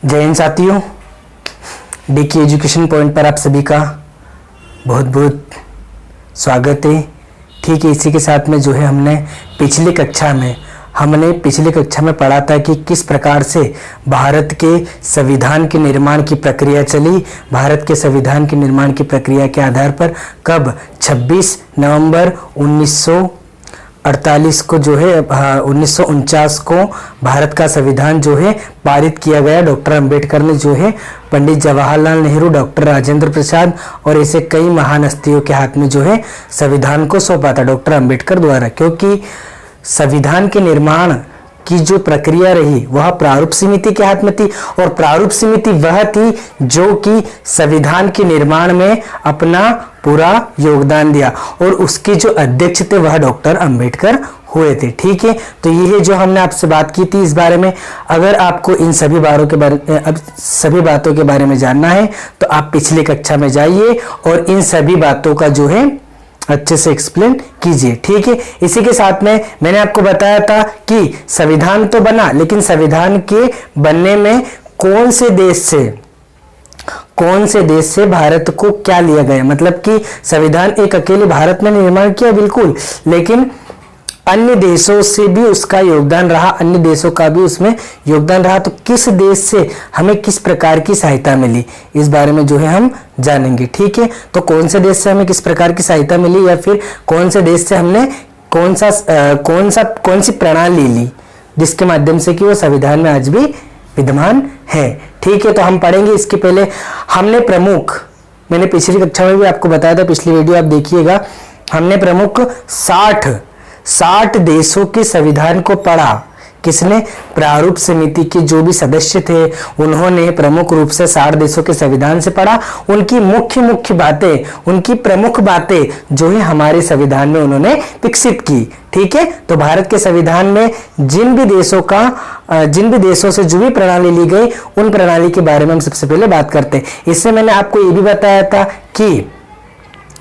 जय हिंद साथियों, DK education point पर आप सभी का बहुत बहुत स्वागत है। ठीक है, इसी के साथ में जो है हमने पिछली कक्षा में पढ़ा था कि किस प्रकार से भारत के संविधान के निर्माण की प्रक्रिया चली। भारत के संविधान के निर्माण की प्रक्रिया के आधार पर कब 26 नवंबर 1948 को जो है 1949 को भारत का संविधान जो है पारित किया गया। डॉक्टर अंबेडकर ने जो है पंडित जवाहरलाल नेहरू, डॉक्टर राजेंद्र प्रसाद और ऐसे कई महान हस्तियों के हाथ में जो है संविधान को सौंपा था डॉक्टर अंबेडकर द्वारा, क्योंकि संविधान के निर्माण की जो प्रक्रिया रही वह प्रारूप समिति के हाथ में थी और प्रारूप समिति वह थी जो कि संविधान के निर्माण में अपना पूरा योगदान दिया और उसके जो अध्यक्ष थे वह डॉक्टर अंबेडकर हुए थे। ठीक है, तो ये है जो हमने आपसे बात की थी इस बारे में। अगर आपको इन सभी बातों के बारे में जानना है तो आप पिछली कक्षा में जाइए और इन सभी बातों का जो है अच्छे से एक्सप्लेन कीजिए। ठीक है, इसी के साथ में मैंने आपको बताया था कि संविधान तो बना, लेकिन संविधान के बनने में कौन से देश से भारत को क्या लिया गया। मतलब कि संविधान एक अकेले भारत में निर्माण किया बिल्कुल, लेकिन अन्य देशों से भी उसका योगदान रहा, अन्य देशों का भी उसमें योगदान रहा। तो किस देश से हमें किस प्रकार की सहायता मिली, इस बारे में जो है हम जानेंगे। ठीक है, तो कौन से देश से हमें किस प्रकार की सहायता मिली या फिर कौन से देश से हमने कौन सी प्रणाली ली जिसके माध्यम से कि वो संविधान में आज भी विद्यमान है। ठीक है, तो हम पढ़ेंगे। इसके पहले मैंने पिछली कक्षा में भी आपको बताया था, पिछली वीडियो आप देखिएगा, हमने प्रमुख 60 देशों के संविधान को पढ़ा। किसने? प्रारूप समिति के जो भी सदस्य थे उन्होंने प्रमुख रूप से 60 देशों के संविधान से पढ़ा। उनकी मुख्य बातें, उनकी प्रमुख बातें जो है हमारे संविधान में उन्होंने विकसित की। ठीक है, तो भारत के संविधान में जिन भी देशों से जो भी प्रणाली ली गई उन प्रणाली के बारे में हम सबसे पहले बात करते हैं। इससे मैंने आपको ये भी बताया था कि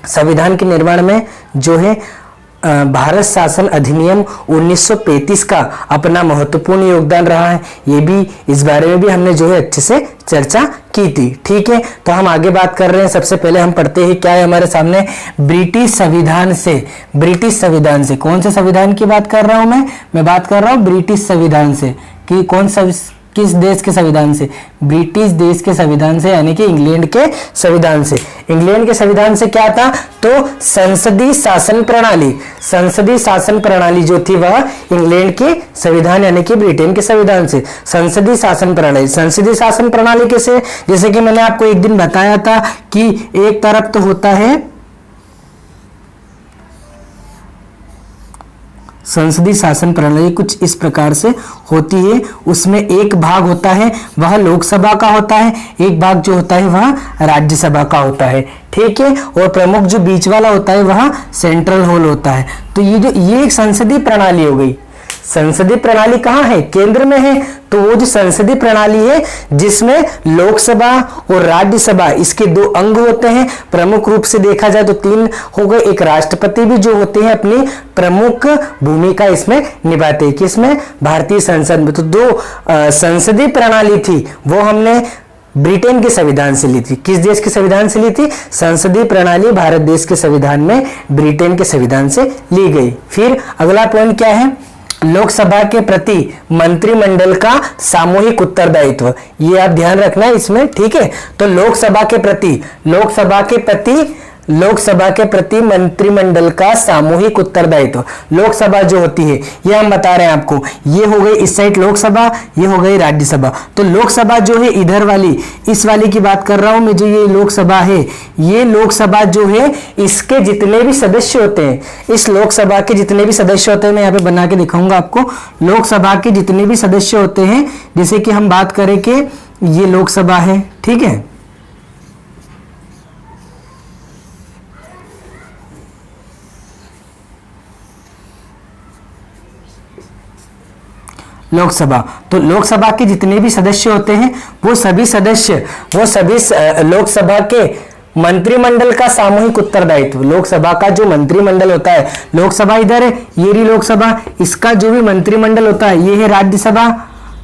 संविधान के निर्माण में जो है भारत शासन अधिनियम 1935 का अपना महत्वपूर्ण योगदान रहा है। ये भी, इस बारे में भी हमने जो है अच्छे से चर्चा की थी। ठीक है, तो हम आगे बात कर रहे हैं। सबसे पहले हम पढ़ते हैं क्या है हमारे सामने, ब्रिटिश संविधान से। कौन से संविधान की बात कर रहा हूं मैं बात कर रहा हूं ब्रिटिश संविधान से। कि किस देश के संविधान से? ब्रिटिश देश के संविधान से, यानी कि इंग्लैंड के संविधान से। इंग्लैंड के संविधान से क्या था? तो संसदीय शासन प्रणाली जो थी वह इंग्लैंड के संविधान यानी कि ब्रिटेन के संविधान से। संसदीय शासन प्रणाली कैसे? जैसे कि मैंने आपको एक दिन बताया था कि एक तरफ तो होता है संसदीय शासन प्रणाली, कुछ इस प्रकार से होती है। उसमें एक भाग होता है वह लोकसभा का होता है, एक भाग जो होता है वह राज्यसभा का होता है। ठीक है, और प्रमुख जो बीच वाला होता है वह सेंट्रल हॉल होता है। तो ये एक संसदीय प्रणाली हो गई। संसदीय प्रणाली कहाँ है? केंद्र में है। तो वो जो संसदीय प्रणाली है जिसमें लोकसभा और राज्यसभा इसके 2 अंग होते हैं। प्रमुख रूप से देखा जाए तो 3 हो गए। एक राष्ट्रपति भी जो होते हैं अपनी प्रमुख भूमिका इसमें निभाते हैं। किसमें? भारतीय संसद में। तो 2 संसदीय प्रणाली थी वो हमने ब्रिटेन के संविधान से ली थी। किस देश के संविधान से ली थी? संसदीय प्रणाली भारत देश के संविधान में ब्रिटेन के संविधान से ली गई। फिर अगला पॉइंट क्या है? लोकसभा के प्रति मंत्रिमंडल का सामूहिक उत्तरदायित्व। ये आप ध्यान रखना है इसमें। ठीक है, तो लोकसभा के प्रति मंत्रिमंडल का सामूहिक उत्तरदायित्व। लोकसभा जो होती है ये हम बता रहे हैं आपको, ये हो गई इस साइड लोकसभा, ये हो गई राज्यसभा। तो लोकसभा जो है इधर वाली, इस वाली की बात कर रहा हूं मैं, जो ये लोकसभा है, ये लोकसभा जो है इसके जितने भी सदस्य होते हैं, इस लोकसभा के जितने भी सदस्य होते हैं, मैं यहाँ पे बना के दिखाऊंगा आपको। लोकसभा के जितने भी सदस्य होते हैं, जैसे कि हम बात करें कि ये लोकसभा है। ठीक है, लोकसभा, तो लोकसभा के जितने भी सदस्य होते हैं वो सभी लोकसभा के मंत्रिमंडल का सामूहिक उत्तरदायित्व। लोकसभा का जो मंत्रिमंडल होता है, लोकसभा इधर है, ये रही लोकसभा, इसका जो भी मंत्रिमंडल होता है ये है राज्यसभा।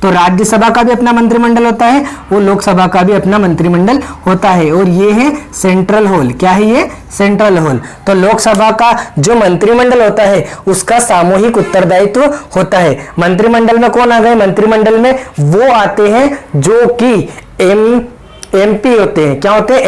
तो राज्यसभा का भी अपना मंत्रिमंडल होता है, वो लोकसभा का भी अपना मंत्रिमंडल होता है, और ये है सेंट्रल हॉल। क्या है ये? Central hall. तो लोकसभा का जो मंत्रिमंडल होता है उसका सामूहिक उत्तरदायित्व होता है। मंत्रिमंडल में कौन आ गए? मंत्रिमंडल में वो आते हैं जो कि एमपी होते हैं। क्या होते हैं?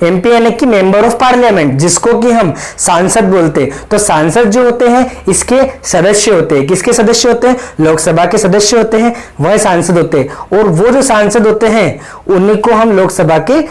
एमपी यानी कि मेंबर ऑफ पार्लियामेंट, जिसको कि हम सांसद बोलते हैं। तो सांसद जो होते हैं इसके सदस्य होते हैं। किसके सदस्य होते हैं? लोकसभा के सदस्य होते हैं, वह सांसद होते हैं। और वो जो सांसद होते हैं उन्हीं को हम लोकसभा के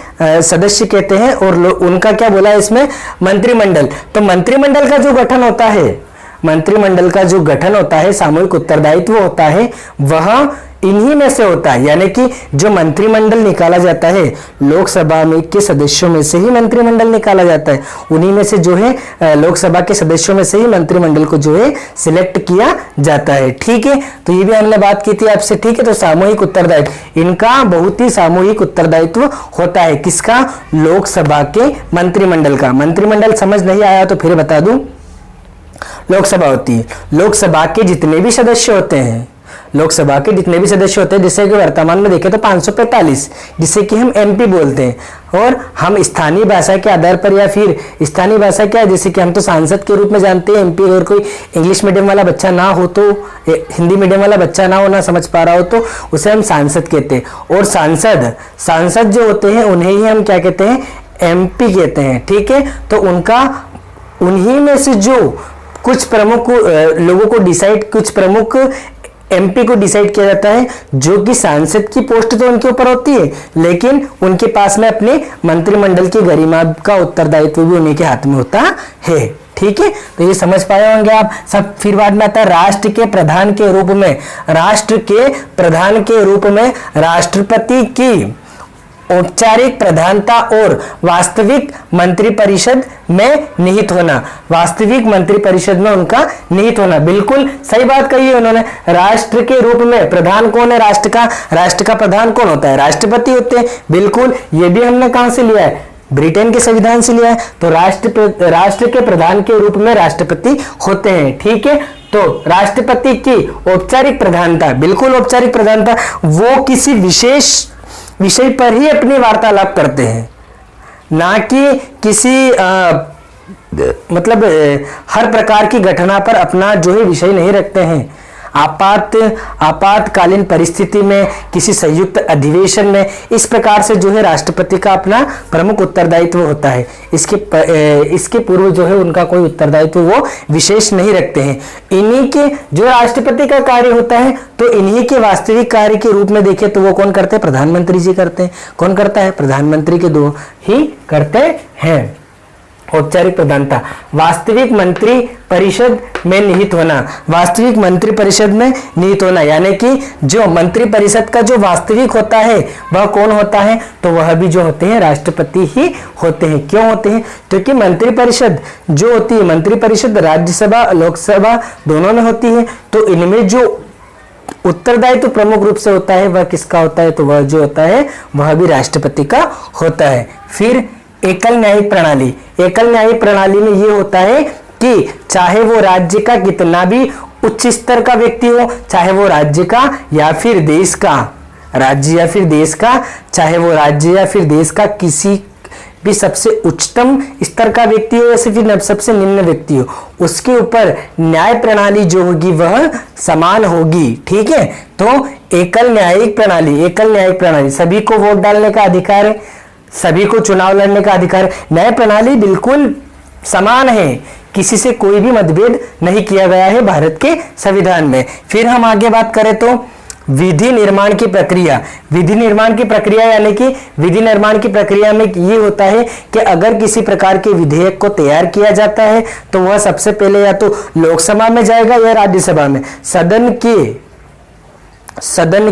सदस्य कहते हैं, और उनका क्या बोला है इसमें? मंत्रिमंडल। तो मंत्रिमंडल का जो गठन होता है, मंत्रिमंडल का जो गठन होता है, सामूहिक उत्तरदायित्व होता है, वह इन्हीं में से होता है। यानी कि जो मंत्रिमंडल निकाला जाता है, लोकसभा में के सदस्यों में से ही मंत्रिमंडल निकाला जाता है। उन्हीं में से जो है लोकसभा के सदस्यों में से ही मंत्रिमंडल को जो है सिलेक्ट किया जाता है। ठीक है, तो ये भी हमने बात की थी आपसे। ठीक है, तो सामूहिक उत्तरदायित्व, इनका बहुत ही सामूहिक उत्तरदायित्व होता है। किसका? लोकसभा के मंत्रिमंडल का। मंत्रिमंडल समझ नहीं आया तो फिर बता दूं, लोकसभा होती है, लोकसभा के जितने भी सदस्य होते हैं, लोकसभा के जितने भी सदस्य होते हैं, जैसे कि वर्तमान में देखें तो 545, जिसे कि हम एमपी बोलते हैं। और हम स्थानीय भाषा के आधार पर, या फिर स्थानीय भाषा क्या है, जैसे कि हम तो सांसद के रूप में जानते हैं एमपी। अगर कोई इंग्लिश मीडियम वाला बच्चा ना हो तो, हिंदी मीडियम वाला बच्चा ना हो, ना समझ पा रहा हो, तो उसे हम सांसद कहते हैं। और सांसद जो होते हैं उन्हें ही हम क्या कहते हैं? एमपी कहते हैं। ठीक है, तो उन्हीं में से जो कुछ प्रमुख लोगों को डिसाइड, कुछ प्रमुख एमपी को डिसाइड किया जाता है, जो कि सांसद की पोस्ट तो उनके ऊपर होती है, लेकिन उनके पास में अपने मंत्रिमंडल की गरिमा का उत्तरदायित्व भी उन्हीं के हाथ में होता है। ठीक है, तो ये समझ पाए होंगे आप सब। फिर बाद में आता है राष्ट्र के प्रधान के रूप में, राष्ट्र के प्रधान के रूप में राष्ट्रपति की औपचारिक प्रधानता और वास्तविक मंत्रिपरिषद में निहित होना। वास्तविक मंत्रिपरिषद में उनका निहित होना, बिल्कुल सही बात कही है उन्होंने। राष्ट्र के रूप में प्रधान कौन है? राष्ट्र का प्रधान कौन होता है? राष्ट्रपति होते हैं। बिल्कुल, ये भी हमने कहां से लिया है? ब्रिटेन के संविधान से लिया है। तो राष्ट्र के प्रधान के रूप में राष्ट्रपति होते हैं। ठीक है, तो राष्ट्रपति की औपचारिक प्रधानता, बिल्कुल औपचारिक प्रधानता, वो किसी विशेष विषय पर ही अपनी वार्तालाप करते हैं, ना कि किसी हर प्रकार की घटना पर अपना जो है विषय नहीं रखते हैं। आपातकालीन परिस्थिति में, किसी संयुक्त अधिवेशन में, इस प्रकार से जो है राष्ट्रपति का अपना प्रमुख उत्तरदायित्व होता है। इसके पूर्व जो है उनका कोई उत्तरदायित्व वो विशेष नहीं रखते हैं। इन्हीं के जो राष्ट्रपति का कार्य होता है, तो इन्हीं के वास्तविक कार्य के रूप में देखें तो वो कौन करते हैं? प्रधानमंत्री जी करते हैं। कौन करता है? प्रधानमंत्री के दो ही करते हैं। औपचारिक प्रधानता, वास्तविक मंत्री परिषद में निहित होना, वास्तविक मंत्री परिषद में निहित होना, यानी कि जो मंत्री परिषद का जो वास्तविक होता है वह कौन होता है? तो वह भी जो होते हैं राष्ट्रपति ही होते हैं। क्यों होते हैं? क्योंकि मंत्री परिषद जो होती है, मंत्री परिषद राज्यसभा लोकसभा दोनों में होती है, तो इनमें जो उत्तरदायित्व प्रमुख रूप से होता है वह किसका होता है? तो वह जो होता है वह भी राष्ट्रपति का होता है। फिर एकल न्यायिक प्रणाली, एकल न्यायिक प्रणाली में यह होता है कि चाहे वो राज्य का कितना भी उच्च स्तर का व्यक्ति हो, चाहे वो राज्य का या फिर देश का, राज्य या फिर देश का, चाहे वो राज्य या फिर देश का किसी भी सबसे उच्चतम स्तर का व्यक्ति हो या फिर सबसे निम्न व्यक्ति हो, उसके ऊपर न्याय प्रणाली जो होगी वह समान होगी। ठीक है, तो एकल न्यायिक प्रणाली, सभी को वोट डालने का अधिकार है, सभी को चुनाव लड़ने का अधिकार। न्याय प्रणाली बिल्कुल समान है, किसी से कोई भी मतभेद नहीं किया गया है भारत के संविधान में। फिर हम आगे बात करें तो विधि निर्माण की प्रक्रिया, विधि निर्माण की प्रक्रिया यानी कि विधि निर्माण की प्रक्रिया में ये होता है कि अगर किसी प्रकार के विधेयक को तैयार किया जाता है तो वह सबसे पहले या तो लोकसभा में जाएगा या राज्यसभा में, सदन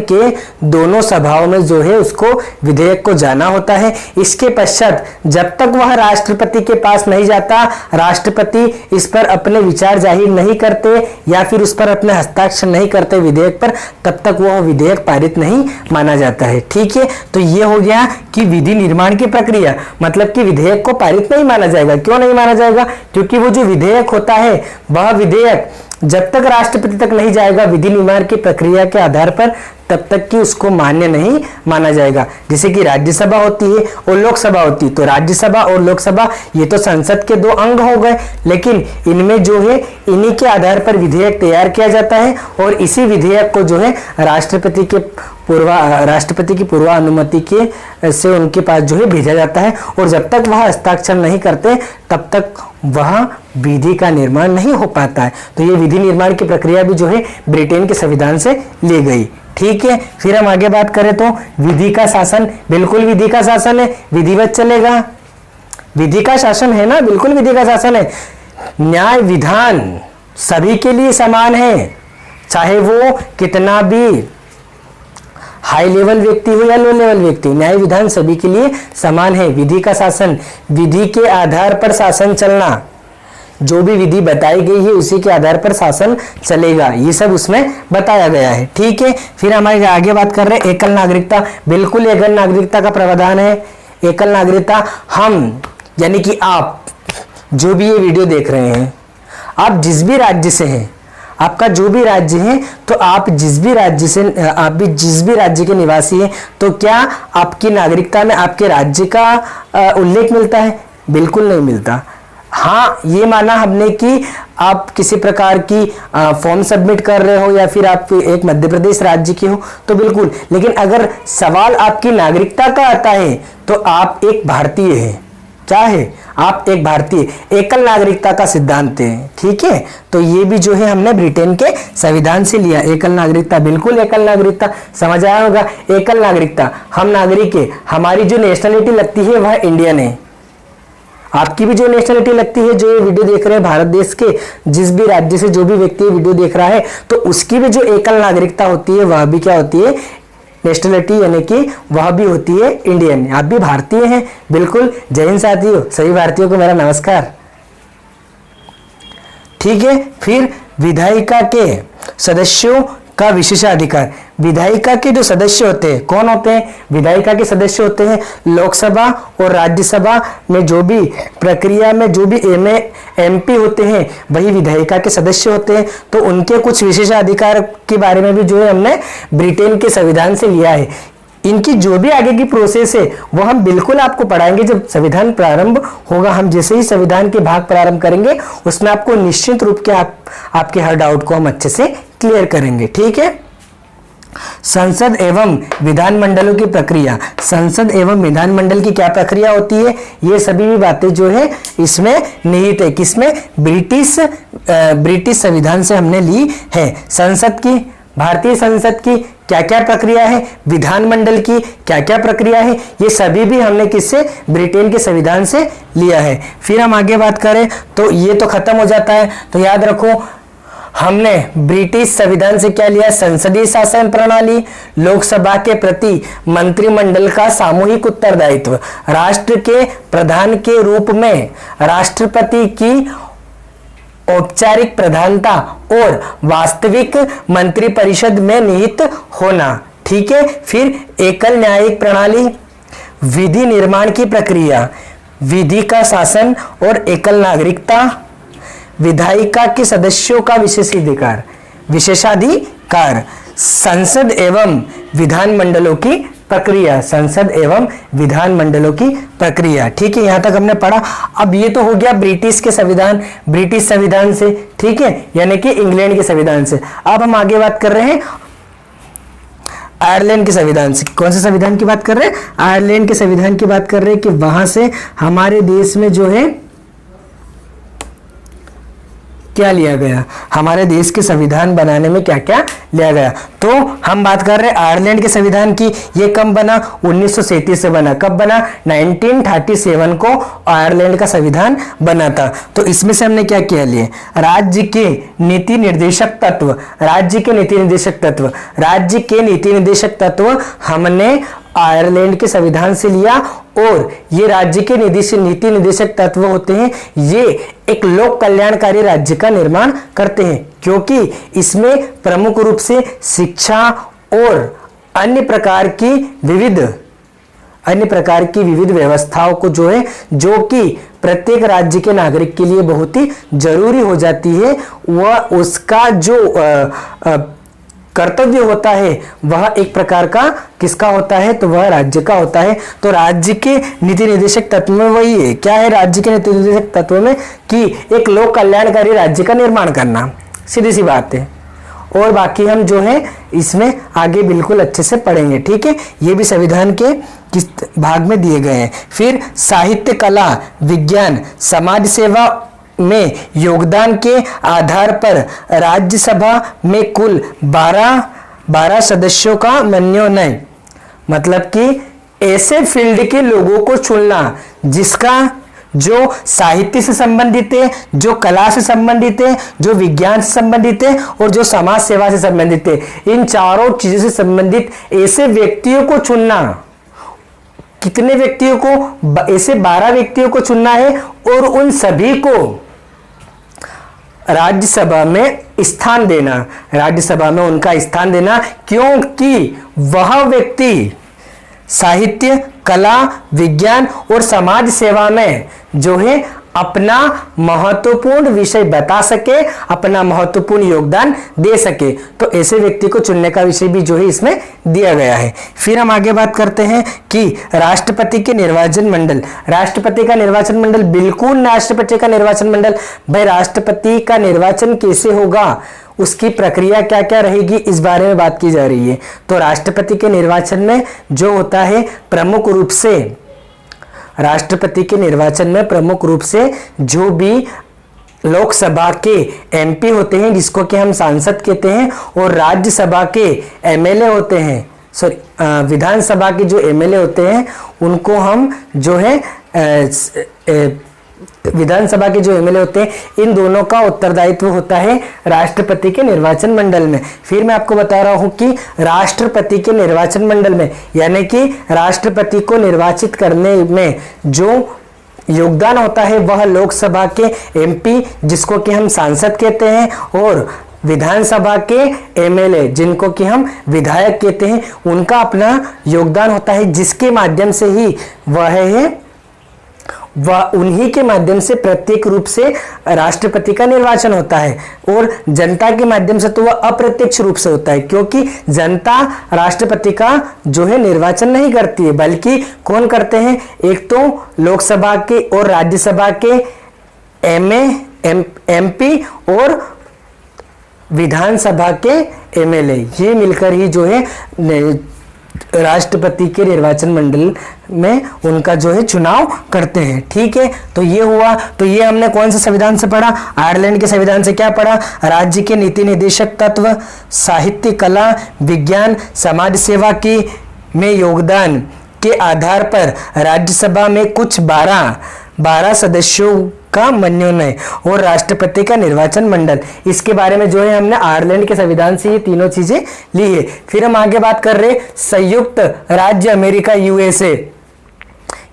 के दोनों सभाओं में जो है उसको विधेयक को जाना होता है। इसके पश्चात जब तक वह राष्ट्रपति के पास नहीं जाता, राष्ट्रपति इस पर अपने विचार जाहिर नहीं करते या फिर उस पर अपने हस्ताक्षर नहीं करते विधेयक पर, तब तक वह विधेयक पारित नहीं माना जाता है। ठीक है, तो ये हो गया कि विधि निर्माण की प्रक्रिया, मतलब कि विधेयक को पारित नहीं माना जाएगा। क्यों नहीं माना जाएगा? क्योंकि वो जो विधेयक होता है वह विधेयक जब तक राष्ट्रपति तक नहीं जाएगा विधि निर्माण की प्रक्रिया के आधार पर, तब तक कि उसको मान्य नहीं माना जाएगा। जैसे कि राज्यसभा होती है और लोकसभा होती है, तो राज्यसभा और लोकसभा ये तो संसद के दो अंग हो गए, लेकिन इनमें जो है इन्हीं के आधार पर विधेयक तैयार किया जाता है और इसी विधेयक को जो है राष्ट्रपति की पूर्व अनुमति के से उनके पास जो है भेजा जाता है, और जब तक वह हस्ताक्षर नहीं करते तब तक वह विधि का निर्माण नहीं हो पाता है। तो ये विधि निर्माण की प्रक्रिया भी जो है ब्रिटेन के संविधान से ली गई। ठीक है, फिर हम आगे बात करें तो विधि का शासन, बिल्कुल विधि का शासन है, विधिवत चलेगा, विधि का शासन है ना, बिल्कुल विधि का शासन है। न्याय विधान सभी के लिए समान है, चाहे वो कितना भी हाई लेवल व्यक्ति हो या लो लेवल व्यक्ति, न्याय विधान सभी के लिए समान है। विधि का शासन, विधि के आधार पर शासन चलना, जो भी विधि बताई गई है उसी के आधार पर शासन चलेगा, ये सब उसमें बताया गया है। ठीक है, फिर हमारे आगे बात कर रहे हैं एकल नागरिकता, बिल्कुल एकल नागरिकता का प्रावधान है। एकल नागरिकता हम यानी कि आप जो भी ये वीडियो देख रहे हैं, आप जिस भी राज्य से हैं, आपका जो भी राज्य है, तो आप जिस भी राज्य के निवासी हैं, तो क्या आपकी नागरिकता में आपके राज्य का उल्लेख मिलता है? बिल्कुल नहीं मिलता। हाँ, ये माना हमने कि आप किसी प्रकार की फॉर्म सबमिट कर रहे हो या फिर आप एक मध्य प्रदेश राज्य के हो तो बिल्कुल, लेकिन अगर सवाल आपकी नागरिकता का आता है तो आप एक भारतीय हैं, चाहे आप एक भारतीय, एकल नागरिकता का सिद्धांत है। ठीक है, तो ये भी जो है हमने ब्रिटेन के संविधान से लिया। एकल नागरिकता, बिल्कुल एकल नागरिकता समझ आया होगा। एकल नागरिकता, हम नागरिक है, हमारी जो नेशनलिटी लगती है वह इंडियन है। आपकी भी जो नेशनलिटी लगती है, जो ये वीडियो देख रहे हैं भारत देश के जिस भी राज्य से जो भी व्यक्ति वीडियो देख रहा है, तो उसकी भी जो एकल नागरिकता होती है वह भी क्या होती है? नेशनलिटी, यानी कि वह भी होती है इंडियन। आप भी भारतीय हैं, बिल्कुल। जय हिंद साथियों, सभी भारतीयों को मेरा नमस्कार। ठीक है, फिर विधायिका के सदस्यों का विशेषाधिकार। विधायिका के जो सदस्य होते हैं, कौन होते हैं? विधायिका के सदस्य होते हैं लोकसभा और राज्यसभा में जो भी प्रक्रिया में जो भी MP होते हैं वही विधायिका के सदस्य होते हैं। तो उनके कुछ विशेषाधिकार के बारे में भी जो है हमने ब्रिटेन के संविधान से लिया है। इनकी जो भी आगे की प्रोसेस है वो हम बिल्कुल आपको पढ़ाएंगे जब संविधान प्रारंभ होगा। हम जैसे ही संविधान के भाग प्रारंभ करेंगे उसमें आपको निश्चित रूप के आपके हर डाउट को हम अच्छे से क्लियर करेंगे। ठीक है, संसद एवं विधानमंडलों की प्रक्रिया। संसद एवं विधानमंडल की क्या प्रक्रिया होती है, ये सभी भी बातें जो है इसमें निहित है। किसमें? ब्रिटिश संविधान से हमने ली है। संसद की, भारतीय संसद की क्या क्या प्रक्रिया है, विधानमंडल की क्या क्या प्रक्रिया है, ये सभी भी हमने किससे? ब्रिटेन के संविधान से लिया है। फिर हम आगे बात करें तो ये तो खत्म हो जाता है। तो याद रखो, हमने ब्रिटिश संविधान से क्या लिया? संसदीय शासन प्रणाली, लोकसभा के प्रति मंत्रिमंडल का सामूहिक उत्तरदायित्व, राष्ट्र के प्रधान के रूप में राष्ट्रपति की औपचारिक प्रधानता और वास्तविक मंत्रिपरिषद में निहित होना। ठीक है, फिर एकल न्यायिक प्रणाली, विधि निर्माण की प्रक्रिया, विधि का शासन और एकल नागरिकता, विधायिका के सदस्यों का विशेषाधिकार, संसद एवं विधानमंडलों की प्रक्रिया, संसद एवं विधानमंडलों की प्रक्रिया। ठीक है, यहां तक हमने पढ़ा। अब ये तो हो गया ब्रिटिश के संविधान, ब्रिटिश संविधान से, ठीक है, यानी कि इंग्लैंड के संविधान से। अब हम आगे बात कर रहे हैं आयरलैंड के संविधान से। कौन से संविधान की बात कर रहे हैं? आयरलैंड के संविधान की बात कर रहे हैं कि वहां से हमारे देश में जो है क्या लिया गया, हमारे देश के संविधान बनाने में क्या क्या लिया गया। तो हम बात कर रहे हैं आयरलैंड के संविधान की। ये कब बना? 1937 से बना। कब बना? 1937 को आयरलैंड का संविधान बना था। तो इसमें से हमने क्या किया लिए? राज्य के नीति निर्देशक तत्व, राज्य के नीति निर्देशक तत्व हमने आयरलैंड के संविधान से लिया। और ये राज्य के नीति निर्देशक तत्व होते हैं, ये एक लोक कल्याणकारी राज्य का निर्माण करते हैं, क्योंकि इसमें प्रमुख रूप से शिक्षा और अन्य प्रकार की विविध व्यवस्थाओं को जो है, जो कि प्रत्येक राज्य के नागरिक के लिए बहुत ही जरूरी हो जाती है, वह उसका जो कर्तव्य होता है वह एक प्रकार का किसका होता है, तो वह राज्य का होता है। तो राज्य के नीति निर्देशक तत्व में वही है, क्या है राज्य के नीति निर्देशक तत्व में, कि एक लोक कल्याणकारी राज्य का निर्माण करना, सीधी सी बात है। और बाकी हम जो है इसमें आगे बिल्कुल अच्छे से पढ़ेंगे, ठीक है। ये भी संविधान के किस भाग में दिए गए हैं। फिर साहित्य, कला, विज्ञान, समाज सेवा में योगदान के आधार पर राज्यसभा में कुल 12 सदस्यों का मनोनयन, मतलब कि ऐसे फील्ड के लोगों को चुनना जिसका जो साहित्य से संबंधित है, जो कला से संबंधित है, जो विज्ञान से संबंधित है और जो समाज सेवा से संबंधित है, इन चारों चीजों से संबंधित ऐसे व्यक्तियों को चुनना। कितने व्यक्तियों को, ऐसे 12 व्यक्तियों को चुनना है और उन सभी को राज्यसभा में स्थान देना, राज्यसभा में उनका स्थान देना, क्योंकि वह व्यक्ति साहित्य, कला, विज्ञान और समाज सेवा में जो है अपना महत्वपूर्ण विषय बता सके, अपना महत्वपूर्ण योगदान दे सके। तो ऐसे व्यक्ति को चुनने का विषय भी जो है इसमें दिया गया है। फिर हम आगे बात करते हैं कि राष्ट्रपति के निर्वाचन मंडल, राष्ट्रपति का निर्वाचन मंडल, बिल्कुल राष्ट्रपति का निर्वाचन मंडल। भाई राष्ट्रपति का निर्वाचन कैसे होगा, उसकी प्रक्रिया क्या क्या रहेगी, इस बारे में बात की जा रही है। तो राष्ट्रपति के निर्वाचन में जो होता है प्रमुख रूप से, राष्ट्रपति के निर्वाचन में प्रमुख रूप से जो भी लोकसभा के एमपी होते हैं, जिसको कि हम सांसद कहते हैं, और राज्यसभा के एमएलए होते हैं, सॉरी विधानसभा के जो एमएलए होते हैं उनको हम जो है विधानसभा के जो एमएलए होते हैं, इन दोनों का उत्तरदायित्व होता है राष्ट्रपति के निर्वाचन मंडल में। फिर मैं आपको बता रहा हूं कि राष्ट्रपति के निर्वाचन मंडल में, यानी कि राष्ट्रपति को निर्वाचित करने में जो योगदान होता है वह लोकसभा के एमपी, जिसको कि हम सांसद कहते हैं, और विधानसभा के एमएलए, जिनको कि हम विधायक कहते हैं, उनका अपना योगदान होता है, जिसके माध्यम से ही वह उन्हीं के माध्यम से प्रत्येक रूप से राष्ट्रपति का निर्वाचन होता है। और जनता के माध्यम से तो वह अप्रत्यक्ष रूप से होता है, क्योंकि जनता राष्ट्रपति का जो है निर्वाचन नहीं करती है, बल्कि कौन करते हैं, एक तो लोकसभा के और राज्यसभा के एमपी और विधानसभा के एमएलए, ये मिलकर ही जो है राष्ट्रपति के निर्वाचन मंडल में उनका जो है चुनाव करते हैं, ठीक है। तो ये हुआ, तो ये हमने कौन से संविधान से पढ़ा, आयरलैंड के संविधान से क्या पढ़ा, राज्य के नीति निर्देशक तत्व, साहित्य, कला, विज्ञान, समाज सेवा की में योगदान के आधार पर राज्यसभा में कुछ 12 सदस्यों का मनोनयन और राष्ट्रपति का निर्वाचन मंडल। इसके बारे में जो है हमने आयरलैंड के संविधान से ये तीनों चीजें ली है। फिर हम आगे बात कर रहे संयुक्त राज्य अमेरिका यूएसए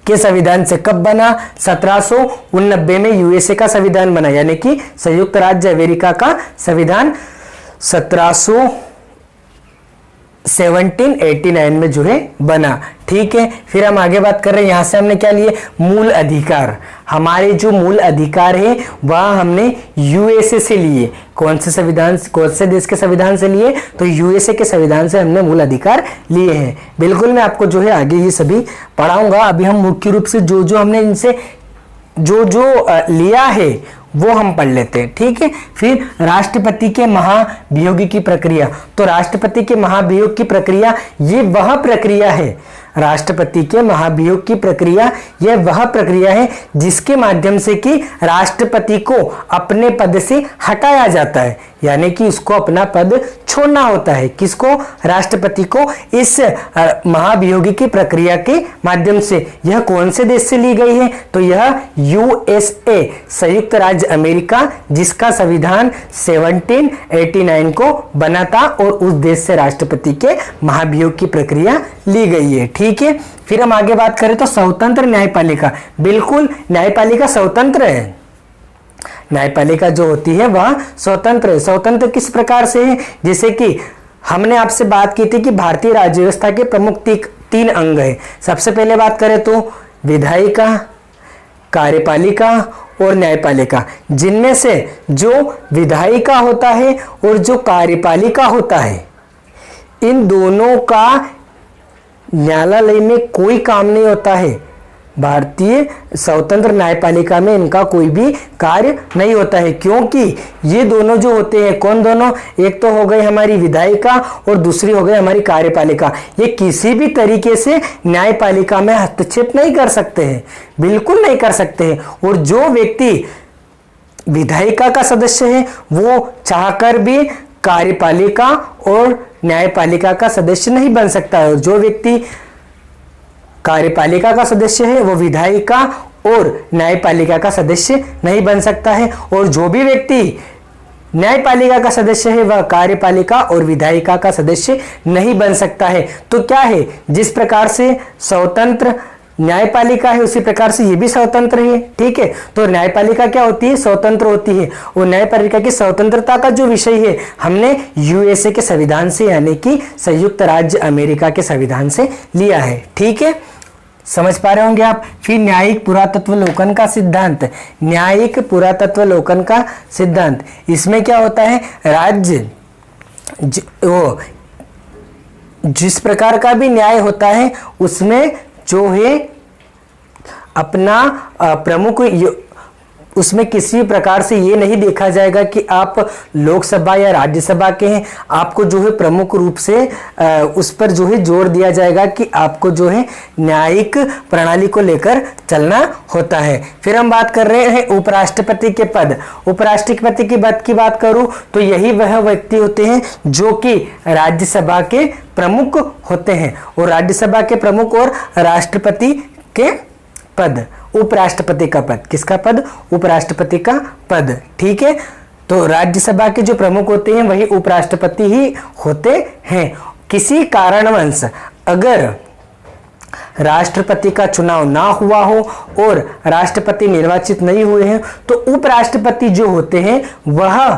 के संविधान से कब बना, 1789 में यूएसए का संविधान बना, यानी कि संयुक्त राज्य अमेरिका का संविधान 1789 में जो है बना, ठीक है। फिर हम आगे बात कर रहे हैं, यहां से हमने क्या लिए, मूल अधिकार। हमारे जो मूल अधिकार है वह हमने यूएसए से लिए। कौन से संविधान, कौन से देश के संविधान से लिए, तो यूएसए के संविधान से हमने मूल अधिकार लिए हैं। बिल्कुल मैं आपको जो है आगे ये सभी पढ़ाऊंगा। अभी हम मुख्य रूप से जो हमने इनसे जो लिया है वो हम पढ़ लेते हैं, ठीक है। फिर राष्ट्रपति के महाभियोग की प्रक्रिया, तो राष्ट्रपति के महाभियोग की प्रक्रिया ये वह प्रक्रिया है, राष्ट्रपति के महाभियोग की प्रक्रिया यह वह प्रक्रिया है जिसके माध्यम से कि राष्ट्रपति को अपने पद से हटाया जाता है, यानी कि उसको अपना पद छोड़ना होता है। किसको, राष्ट्रपति को, इस महाभियोगी की प्रक्रिया के माध्यम से। यह कौन से देश से ली गई है, तो यह यूएसए, संयुक्त राज्य अमेरिका, जिसका संविधान 1789 को बना था, और उस देश से राष्ट्रपति के महाभियोग की प्रक्रिया ली गई है, ठीक है। फिर हम आगे बात करें तो स्वतंत्र न्यायपालिका, बिल्कुल न्यायपालिका स्वतंत्र है। न्यायपालिका जो होती है वह स्वतंत्र है। स्वतंत्र किस प्रकार से है, जैसे कि हमने आपसे बात की थी कि भारतीय राज्य व्यवस्था के प्रमुख 3 अंग है। सबसे पहले बात करें तो विधायिका, कार्यपालिका और न्यायपालिका, जिनमें से जो विधायिका होता है और जो कार्यपालिका होता है, इन दोनों का न्यायालय में कोई काम नहीं होता है। भारतीय स्वतंत्र न्यायपालिका में इनका कोई भी कार्य नहीं होता है, क्योंकि ये दोनों जो होते हैं, कौन दोनों, एक तो हो गई हमारी विधायिका और दूसरी हो गई हमारी कार्यपालिका। ये किसी भी तरीके से न्यायपालिका में हस्तक्षेप नहीं कर सकते हैं, बिल्कुल नहीं कर सकते हैं। और जो व्यक्ति विधायिका का सदस्य है वो चाहकर भी कार्यपालिका और न्यायपालिका का सदस्य नहीं बन सकता है। और जो व्यक्ति कार्यपालिका का सदस्य है वो विधायिका और न्यायपालिका का सदस्य नहीं बन सकता है। और जो भी व्यक्ति न्यायपालिका का सदस्य है वह कार्यपालिका और विधायिका का सदस्य नहीं बन सकता है। तो क्या है, जिस प्रकार से स्वतंत्र न्यायपालिका है उसी प्रकार से ये भी स्वतंत्र है। ठीक है, तो न्यायपालिका क्या होती है, स्वतंत्र होती है। और न्यायपालिका की स्वतंत्रता का जो विषय है हमने यूएसए के संविधान से, यानी कि संयुक्त राज्य अमेरिका के संविधान से लिया है। ठीक है, समझ पा रहे होंगे आप। फिर न्यायिक पुरातत्वलोकन का सिद्धांत, न्यायिक पुरातत्वलोकन का सिद्धांत, इसमें क्या होता है, राज्य जिस प्रकार का भी न्याय होता है उसमें जो है अपना प्रमुख, उसमें किसी प्रकार से ये नहीं देखा जाएगा कि आप लोकसभा या राज्यसभा के हैं। आपको जो है प्रमुख रूप से उस पर जो है जोर दिया जाएगा कि आपको जो है न्यायिक प्रणाली को लेकर चलना होता है। फिर हम बात कर रहे हैं उपराष्ट्रपति के पद। उपराष्ट्रपति की पद की बात करूं तो यही वह व्यक्ति होते हैं जो कि राज्यसभा के प्रमुख होते हैं। और राज्यसभा के प्रमुख और राष्ट्रपति के पद, उपराष्ट्रपति का पद, किसका पद, उपराष्ट्रपति का पद। ठीक है, तो राज्यसभा के जो प्रमुख होते हैं वही उपराष्ट्रपति ही होते हैं। किसी कारणवश अगर राष्ट्रपति का चुनाव ना हुआ हो और राष्ट्रपति निर्वाचित नहीं हुए हैं तो उपराष्ट्रपति जो होते हैं वह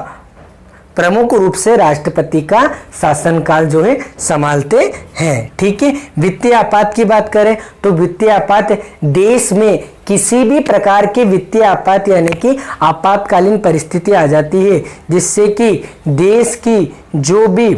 प्रमुख रूप से राष्ट्रपति का शासनकाल जो है संभालते हैं। ठीक है, वित्तीय आपात की बात करें तो वित्तीय आपात देश में किसी भी प्रकार के वित्तीय आपात यानी कि आपातकालीन परिस्थिति आ जाती है जिससे कि देश की जो भी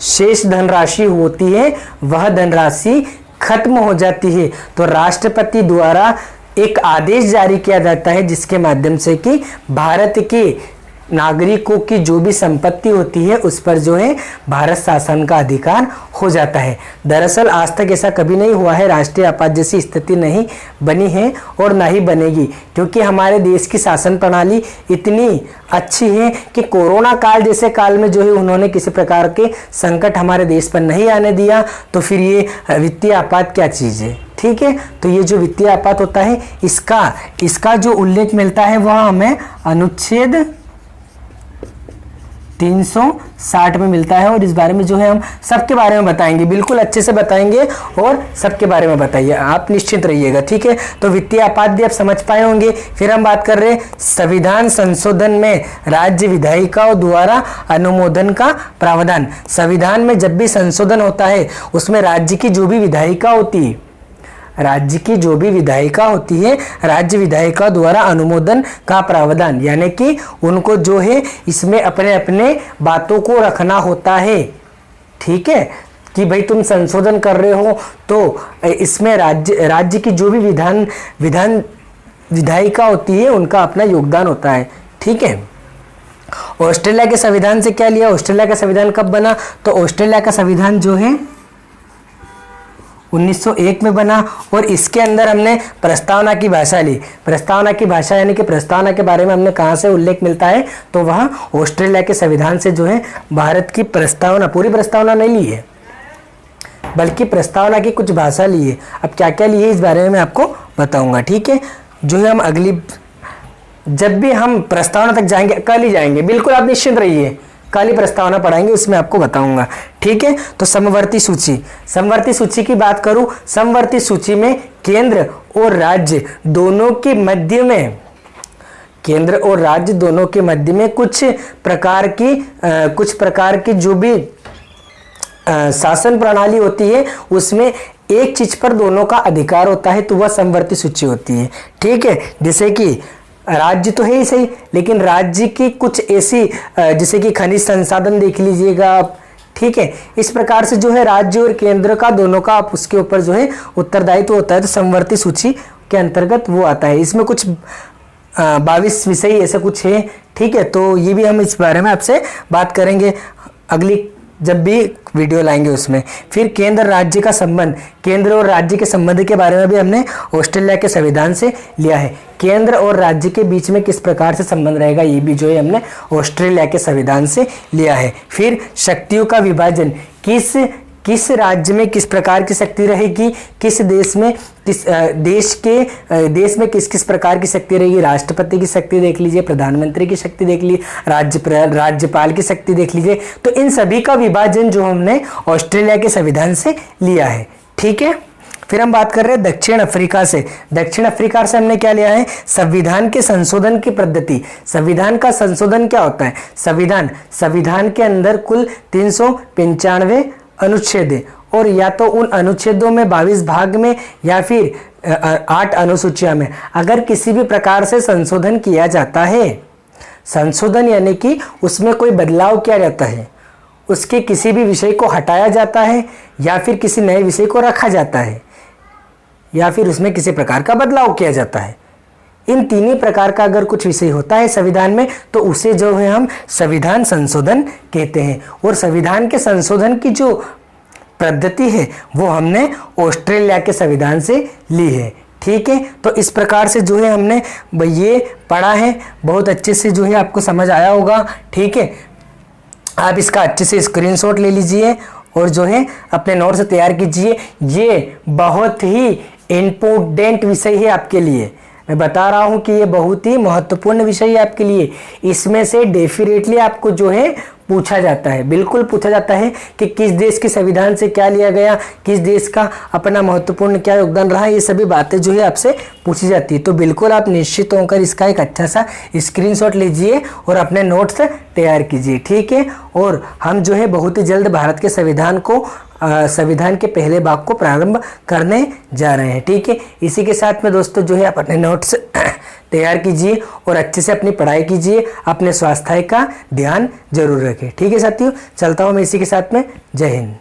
शेष धनराशि होती है वह धनराशि खत्म हो जाती है तो राष्ट्रपति द्वारा एक आदेश जारी किया जाता है जिसके माध्यम से कि भारत के नागरिकों की जो भी संपत्ति होती है उस पर जो है भारत शासन का अधिकार हो जाता है। दरअसल आज तक ऐसा कभी नहीं हुआ है, राष्ट्रीय आपात जैसी स्थिति नहीं बनी है और ना ही बनेगी, क्योंकि हमारे देश की शासन प्रणाली इतनी अच्छी है कि कोरोना काल जैसे काल में जो है उन्होंने किसी प्रकार के संकट हमारे देश पर नहीं आने दिया। तो फिर ये वित्तीय आपात क्या चीज़ है। ठीक है, तो ये जो वित्तीय आपात होता है इसका जो उल्लेख मिलता है वह हमें अनुच्छेद 360 में मिलता है। और इस बारे में जो है हम सबके बारे में बताएंगे, बिल्कुल अच्छे से बताएंगे और सबके बारे में बताइए, आप निश्चिंत रहिएगा। ठीक है, तो वित्तीय आपात भी आप समझ पाए होंगे। फिर हम बात कर रहे हैं संविधान संशोधन में राज्य विधायिकाओं द्वारा अनुमोदन का प्रावधान। संविधान में जब भी संशोधन होता है उसमें राज्य की जो भी विधायिका होती है, राज्य की जो भी विधायिका होती है राज्य विधायिका द्वारा अनुमोदन का प्रावधान, यानी कि उनको जो है इसमें अपने अपने बातों को रखना होता है। ठीक है, कि भाई तुम संशोधन कर रहे हो तो इसमें राज्य की जो भी विधायिका होती है उनका अपना योगदान होता है। ठीक है, ऑस्ट्रेलिया के संविधान से क्या लिया, ऑस्ट्रेलिया का संविधान कब बना, तो ऑस्ट्रेलिया का संविधान जो है 1901 में बना और इसके अंदर हमने प्रस्तावना की भाषा ली। प्रस्तावना की भाषा यानी कि प्रस्तावना के बारे में हमने कहाँ से उल्लेख मिलता है, तो वह ऑस्ट्रेलिया के संविधान से जो है भारत की प्रस्तावना, पूरी प्रस्तावना नहीं ली है बल्कि प्रस्तावना की कुछ भाषा ली है। अब क्या क्या ली है इस बारे में मैं आपको बताऊंगा। ठीक है, जो है हम अगली जब भी हम प्रस्तावना तक जाएंगे, कल ही जाएंगे, बिल्कुल आप निश्चिंत रहिए, कल ही प्रस्तावना पढ़ाएंगे उसमें आपको बताऊंगा। ठीक है, तो समवर्ती सूची, समवर्ती सूची की बात करूं, समवर्ती सूची में केंद्र और राज्य दोनों के मध्य में, केंद्र और राज्य दोनों के मध्य में कुछ प्रकार की जो भी शासन प्रणाली होती है उसमें एक चीज पर दोनों का अधिकार होता है तो वह समवर्ती सूची होती है। ठीक है, जैसे कि राज्य तो है ही सही, लेकिन राज्य की कुछ ऐसी जैसे कि खनिज संसाधन देख लीजिएगा आप। ठीक है। इस प्रकार से जो है राज्य और केंद्र का दोनों का आप उसके ऊपर जो है उत्तरदायित्व होता है, तो समवर्ती सूची के अंतर्गत वो आता है। इसमें कुछ 22 विषय ऐसा कुछ है, ठीक है। तो ये भी हम इस बारे में आपसे बात करेंगे अगली जब भी वीडियो लाएंगे उसमें। फिर केंद्र राज्य का संबंध, केंद्र और राज्य के संबंध के बारे में भी हमने ऑस्ट्रेलिया के संविधान से लिया है। केंद्र और राज्य के बीच में किस प्रकार से संबंध रहेगा, ये भी जो है हमने ऑस्ट्रेलिया के संविधान से लिया है। फिर शक्तियों का विभाजन, किस राज्य में किस प्रकार की शक्ति रहेगी, किस देश में देश में किस किस प्रकार की शक्ति रहेगी। राष्ट्रपति की शक्ति देख लीजिए, प्रधानमंत्री की शक्ति देख लीजिए, राज्यपाल की शक्ति देख लीजिए। तो इन सभी का विभाजन जो हमने ऑस्ट्रेलिया के संविधान से लिया है, ठीक है। फिर हम बात कर रहे हैं दक्षिण अफ्रीका से। दक्षिण अफ्रीका से हमने क्या लिया है, संविधान के संशोधन की पद्धति। संविधान का संशोधन क्या होता है, संविधान के अंदर कुल 395 अनुच्छेद है, और या तो उन अनुच्छेदों में 22 भाग में या फिर 8 अनुसूचियां में अगर किसी भी प्रकार से संशोधन किया जाता है, संशोधन यानी कि उसमें कोई बदलाव किया जाता है, उसके किसी भी विषय को हटाया जाता है या फिर किसी नए विषय को रखा जाता है या फिर उसमें किसी प्रकार का बदलाव किया जाता है, इन तीन ही प्रकार का अगर कुछ विषय होता है संविधान में, तो उसे जो है हम संविधान संशोधन कहते हैं। और संविधान के संशोधन की जो पद्धति है वो हमने ऑस्ट्रेलिया के संविधान से ली है, ठीक है। तो इस प्रकार से जो है हमने ये पढ़ा है, बहुत अच्छे से जो है आपको समझ आया होगा, ठीक है। आप इसका अच्छे से स्क्रीनशॉट ले लीजिए और जो है अपने नोट्स तैयार कीजिए। ये बहुत ही इम्पोर्टेंट विषय है आपके लिए, मैं बता रहा हूं कि ये बहुत ही महत्वपूर्ण विषय है आपके लिए। इसमें से डेफिनेटली आपको जो है पूछा जाता है, बिल्कुल पूछा जाता है कि किस देश के संविधान से क्या लिया गया, किस देश का अपना महत्वपूर्ण क्या योगदान रहा, ये सभी बातें जो है आपसे पूछी जाती है। तो बिल्कुल आप निश्चित होकर इसका एक अच्छा सा स्क्रीनशॉट लीजिए और अपने नोट्स तैयार कीजिए, ठीक है। और हम जो है बहुत ही जल्द भारत के संविधान के पहले भाग को प्रारंभ करने जा रहे हैं, ठीक है। इसी के साथ में दोस्तों जो है आप अपने नोट्स तैयार कीजिए और अच्छे से अपनी पढ़ाई कीजिए, अपने स्वास्थ्य का ध्यान जरूर रखें, ठीक है साथियों। चलता हूँ मैं इसी के साथ में, जय हिंद।